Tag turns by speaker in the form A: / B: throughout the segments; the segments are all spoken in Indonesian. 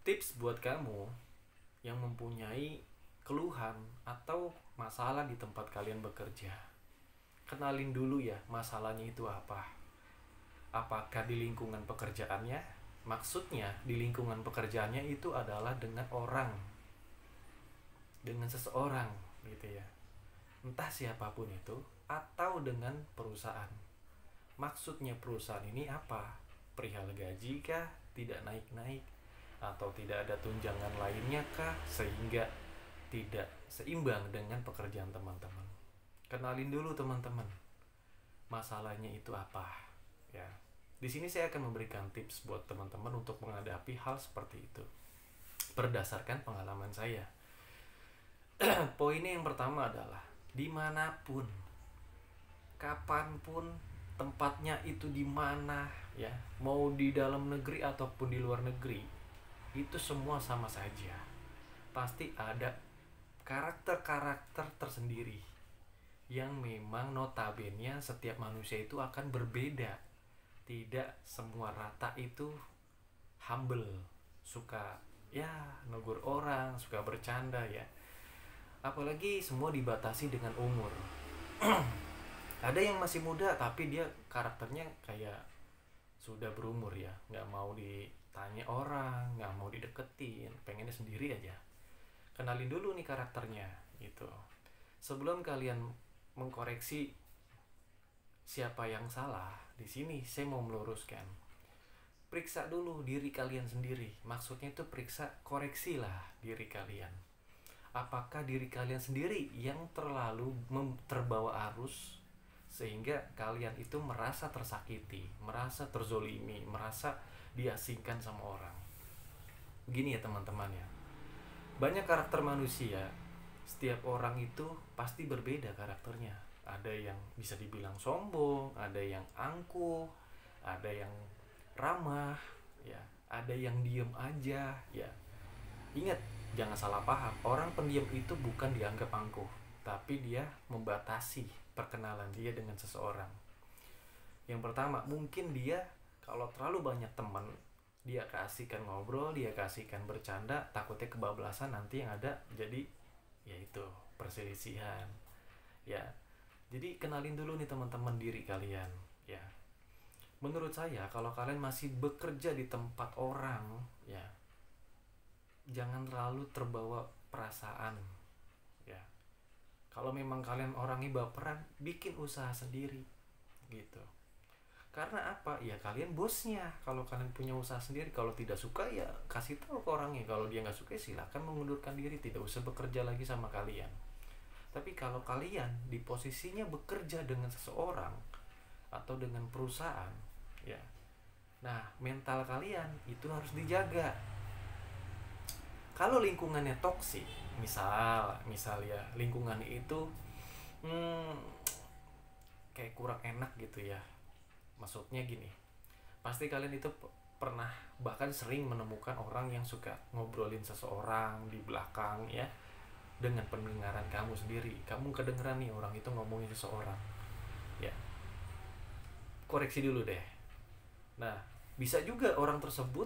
A: Tips buat kamu yang mempunyai keluhan atau masalah di tempat kalian bekerja. Kenalin dulu ya masalahnya itu apa. Apakah di lingkungan pekerjaannya? Maksudnya di lingkungan pekerjaannya itu adalah dengan orang, dengan seseorang gitu ya. Entah siapapun itu atau dengan perusahaan. Maksudnya perusahaan ini apa? Perihal gaji kah? Tidak naik-naik? Atau tidak ada tunjangan lainnya kah? Sehingga tidak seimbang dengan pekerjaan teman-teman. Kenalin dulu teman-teman. Masalahnya itu apa? Ya. Di sini saya akan memberikan tips buat teman-teman untuk menghadapi hal seperti itu. Berdasarkan pengalaman saya. Poinnya yang pertama adalah dimanapun, kapanpun, tempatnya itu di mana ya, mau di dalam negeri ataupun di luar negeri, itu semua sama saja. Pasti ada karakter-karakter tersendiri yang memang notabene setiap manusia itu akan berbeda. Tidak semua rata itu humble, suka ya negur orang, suka bercanda ya. Apalagi semua dibatasi dengan umur. Ada yang masih muda tapi dia karakternya kayak sudah berumur ya, nggak mau ditanya orang, nggak mau dideketin, pengennya sendiri aja. Kenalin dulu nih karakternya gitu. Sebelum kalian mengkoreksi siapa yang salah, di sini saya mau meluruskan. Periksa dulu diri kalian sendiri. Maksudnya itu periksa, koreksilah diri kalian. Apakah diri kalian sendiri yang terlalu terbawa arus sehingga kalian itu merasa tersakiti, merasa terzolimi, merasa diasingkan sama orang. Begini ya teman-teman ya. Banyak karakter manusia, setiap orang itu pasti berbeda karakternya. Ada yang bisa dibilang sombong, ada yang angkuh, ada yang ramah, ya, ada yang diem aja, ya. Ingat, jangan salah paham. Orang pendiam itu bukan dianggap angkuh, tapi dia membatasi perkenalan dia dengan seseorang. Yang pertama, mungkin dia kalau terlalu banyak teman, dia keasikan ngobrol, dia keasikan bercanda, takutnya kebablasan, nanti yang ada jadi yaitu perselisihan. Ya. Jadi kenalin dulu nih teman-teman diri kalian, ya. Menurut saya kalau kalian masih bekerja di tempat orang, ya, jangan terlalu terbawa perasaan, ya. Kalau memang kalian orangnya baperan, bikin usaha sendiri gitu. Karena apa? Ya kalian bosnya. Kalau kalian punya usaha sendiri, kalau tidak suka ya kasih tahu ke orangnya. Kalau dia nggak suka silakan mengundurkan diri, tidak usah bekerja lagi sama kalian. Tapi kalau kalian di posisinya bekerja dengan seseorang atau dengan perusahaan, ya, nah mental kalian itu harus dijaga. Kalau lingkungannya toksik, misal ya lingkungannya itu kayak kurang enak gitu ya. Maksudnya gini, pasti kalian itu pernah bahkan sering menemukan orang yang suka ngobrolin seseorang di belakang ya, dengan pendengaran kamu sendiri. Kamu kedengeran nih orang itu ngomongin seseorang, ya, koreksi dulu deh. Nah, bisa juga orang tersebut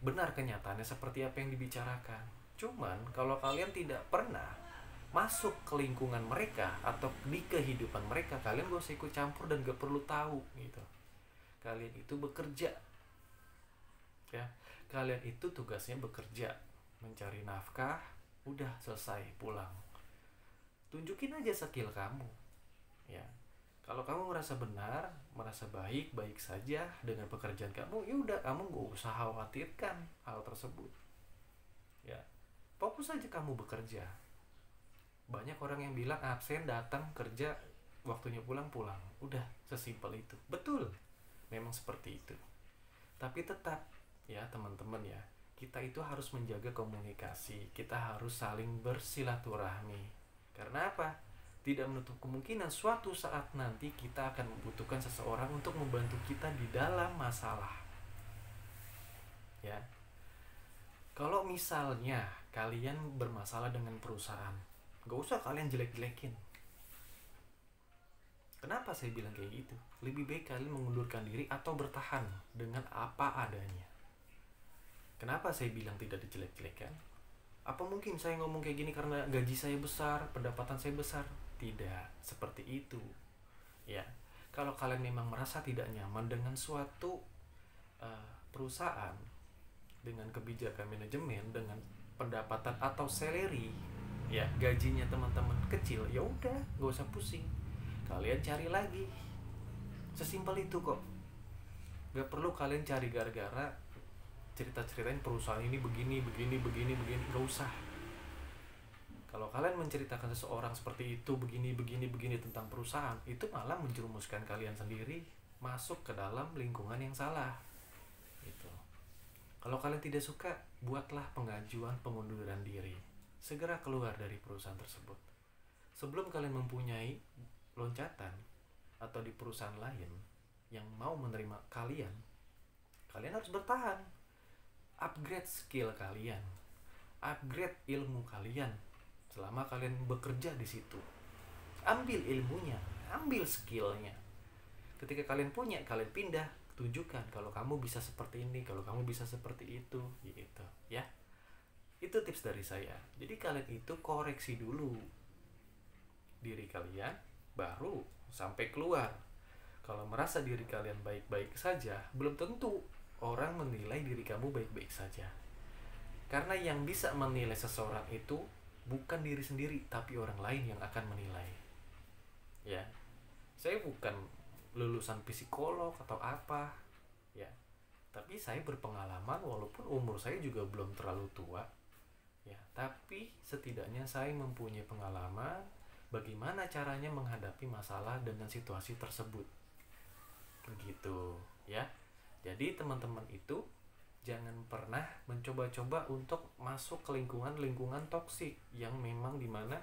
A: benar kenyataannya seperti apa yang dibicarakan. Cuman kalau kalian tidak pernah masuk ke lingkungan mereka atau di kehidupan mereka, kalian gak usah ikut campur dan gak perlu tahu gitu. Kalian itu bekerja, ya, kalian itu tugasnya bekerja, mencari nafkah, udah selesai pulang. Tunjukin aja skill kamu, ya. Kalau kamu merasa benar, merasa baik saja dengan pekerjaan kamu, ya udah kamu gak usah khawatirkan hal tersebut. Ya, fokus aja kamu bekerja. Banyak orang yang bilang absen, datang kerja, waktunya pulang. Udah sesimpel itu. Betul, memang seperti itu. Tapi tetap ya teman-teman ya, kita itu harus menjaga komunikasi. Kita harus saling bersilaturahmi. Karena apa? Tidak menutup kemungkinan suatu saat nanti kita akan membutuhkan seseorang untuk membantu kita di dalam masalah. Ya. Kalau misalnya kalian bermasalah dengan perusahaan, gak usah kalian jelek-jelekin. Kenapa saya bilang kayak gitu? Lebih baik kalian mengundurkan diri atau bertahan dengan apa adanya. Kenapa saya bilang tidak dijelek-jelekan? Apa mungkin saya ngomong kayak gini karena gaji saya besar, pendapatan saya besar? Tidak seperti itu. Ya, kalau kalian memang merasa tidak nyaman dengan suatu perusahaan, dengan kebijakan manajemen, dengan pendapatan atau salary, ya gajinya teman-teman kecil, ya udah, nggak usah pusing. Kalian cari lagi. Sesimpel itu kok. Gak perlu kalian cari gara-gara cerita-ceritain perusahaan ini begini, gak usah. Kalau kalian menceritakan seseorang seperti itu, begini tentang perusahaan, itu malah menjerumuskan kalian sendiri masuk ke dalam lingkungan yang salah. Gitu. Kalau kalian tidak suka, buatlah pengajuan pengunduran diri. Segera keluar dari perusahaan tersebut. Sebelum kalian mempunyai loncatan atau di perusahaan lain yang mau menerima kalian harus bertahan. Upgrade skill kalian, upgrade ilmu kalian selama kalian bekerja di situ. Ambil ilmunya, ambil skillnya. Ketika kalian punya, kalian pindah, tunjukkan kalau kamu bisa seperti ini, kalau kamu bisa seperti itu, gitu ya. Itu tips dari saya. Jadi kalian itu koreksi dulu diri kalian, baru sampai keluar. Kalau merasa diri kalian baik-baik saja, belum tentu orang menilai diri kamu baik-baik saja. Karena yang bisa menilai seseorang itu bukan diri sendiri, tapi orang lain yang akan menilai. Ya, saya bukan lulusan psikolog atau apa, ya. Tapi saya berpengalaman walaupun umur saya juga belum terlalu tua. Ya, tapi setidaknya saya mempunyai pengalaman bagaimana caranya menghadapi masalah dengan situasi tersebut. Begitu, ya. Jadi teman-teman itu jangan pernah mencoba-coba untuk masuk ke lingkungan toksik yang memang dimana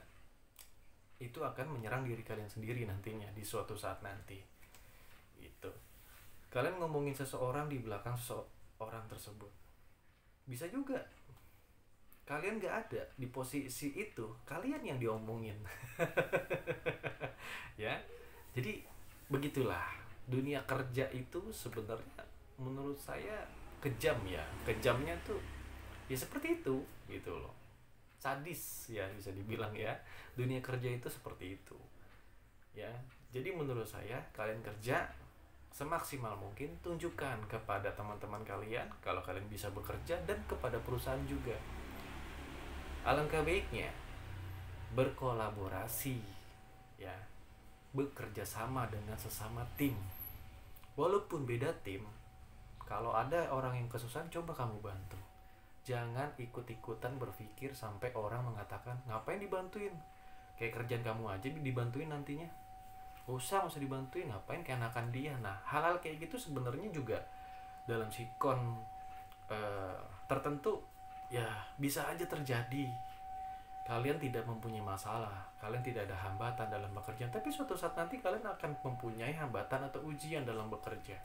A: itu akan menyerang diri kalian sendiri nantinya di suatu saat nanti. Itu. Kalian ngomongin seseorang di belakang seseorang tersebut. Bisa juga kalian gak ada di posisi itu, kalian yang diomongin. Ya. Jadi begitulah dunia kerja itu sebenarnya menurut saya kejam ya. Kejamnya tuh ya seperti itu gitu loh. Sadis ya bisa dibilang ya. Dunia kerja itu seperti itu. Ya. Jadi menurut saya kalian kerja semaksimal mungkin, tunjukkan kepada teman-teman kalian kalau kalian bisa bekerja dan kepada perusahaan juga. Alangkah baiknya berkolaborasi ya. Bekerja sama dengan sesama tim. Walaupun beda tim, kalau ada orang yang kesusahan, coba kamu bantu. Jangan ikut-ikutan berpikir sampai orang mengatakan, ngapain dibantuin? Kayak kerjaan kamu aja dibantuin nantinya. Gak usah dibantuin, ngapain keenakan dia. Nah, hal-hal kayak gitu sebenarnya juga dalam sikon tertentu ya bisa aja terjadi. Kalian tidak mempunyai masalah, kalian tidak ada hambatan dalam bekerja, tapi suatu saat nanti kalian akan mempunyai hambatan atau ujian dalam bekerja,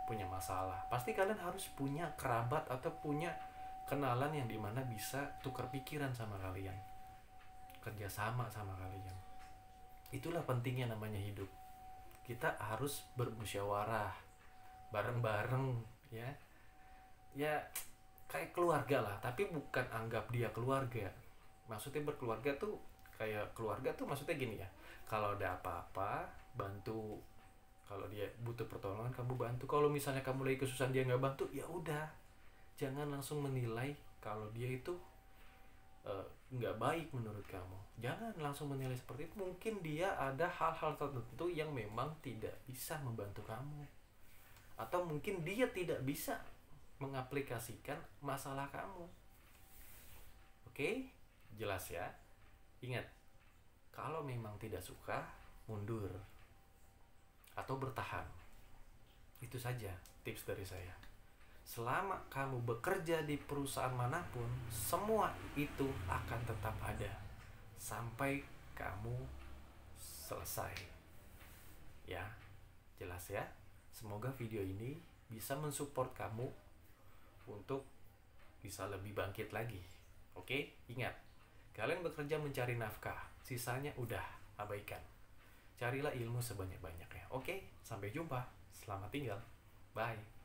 A: punya masalah. Pasti kalian harus punya kerabat atau punya kenalan yang dimana bisa tukar pikiran sama kalian, kerjasama sama kalian. Itulah pentingnya namanya hidup. Kita harus bermusyawarah bareng-bareng ya. Ya kayak keluarga lah, tapi bukan anggap dia keluarga. Maksudnya berkeluarga tuh kayak keluarga tuh maksudnya gini ya. Kalau ada apa-apa bantu, kalau dia butuh pertolongan kamu bantu. Kalau misalnya kamu lagi kesusahan dia nggak bantu, ya udah, jangan langsung menilai kalau dia itu nggak baik menurut kamu. Jangan langsung menilai seperti itu. Mungkin dia ada hal-hal tertentu yang memang tidak bisa membantu kamu, atau mungkin dia tidak bisa mengaplikasikan masalah kamu. Oke? Jelas ya. Ingat, kalau memang tidak suka, mundur atau bertahan. Itu saja tips dari saya. Selama kamu bekerja di perusahaan manapun, semua itu akan tetap ada sampai kamu selesai. Ya, jelas ya. Semoga video ini bisa mensupport kamu untuk bisa lebih bangkit lagi. Oke, ingat, kalian bekerja mencari nafkah, sisanya udah abaikan. Carilah ilmu sebanyak-banyaknya. Oke, sampai jumpa. Selamat tinggal. Bye.